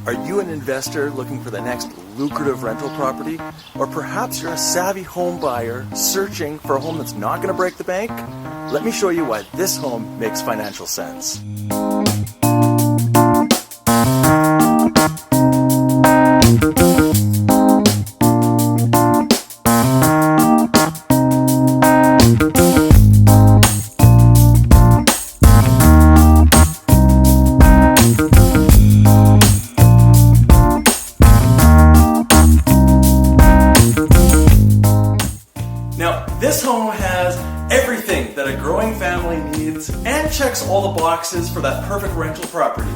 Are you an investor looking for the next lucrative rental property? Or perhaps you're a savvy home buyer searching for a home that's not going to break the bank? Let me show you why this home makes financial sense. Now, this home has everything that a growing family needs and checks all the boxes for that perfect rental property.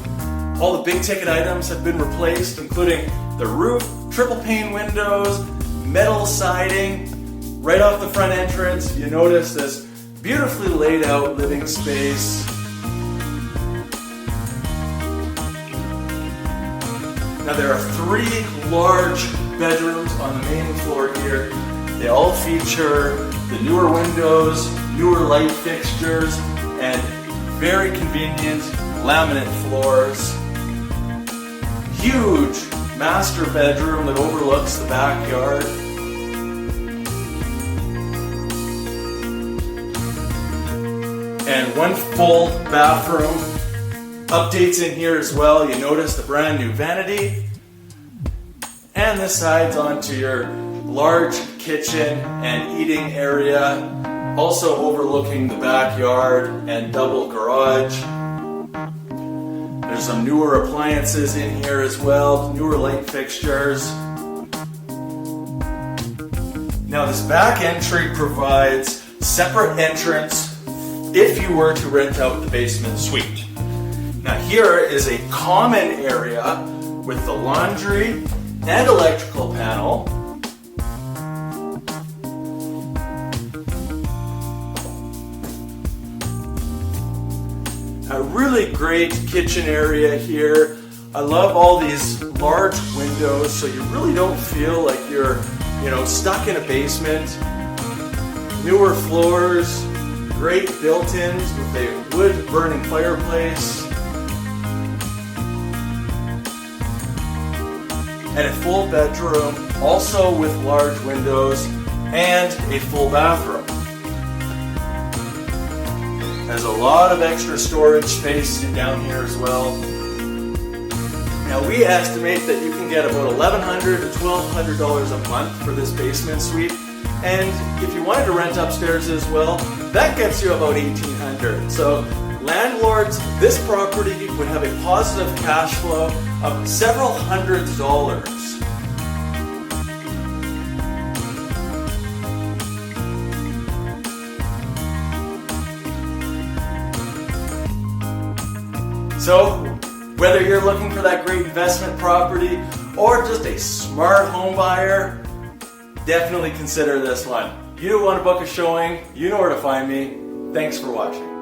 All the big ticket items have been replaced, including the roof, triple pane windows, metal siding. Right off the front entrance, you notice this beautifully laid out living space. Now there are 3 large bedrooms on the main floor here. They all feature the newer windows, newer light fixtures, and very convenient laminate floors. Huge master bedroom that overlooks the backyard. And 1 full bathroom. Updates in here as well. You notice the brand new vanity. And this sides onto your large kitchen and eating area, also overlooking the backyard and double garage. There's some newer appliances in here as well, newer light fixtures. Now this back entry provides separate entrance if you were to rent out the basement suite. Now here is a common area with the laundry and electrical panel. A really great kitchen area here. I love all these large windows so you really don't feel like you're, stuck in a basement. Newer floors, great built-ins with a wood burning fireplace. And a full bedroom, also with large windows and a full bathroom. There's a lot of extra storage space down here as well. Now we estimate that you can get about $1,100 to $1,200 a month for this basement suite. And if you wanted to rent upstairs as well, that gets you about $1,800. So landlords, this property would have a positive cash flow of several hundreds dollars. So, whether you're looking for that great investment property or just a smart home buyer, definitely consider this one. You want to book a showing, you know where to find me. Thanks for watching.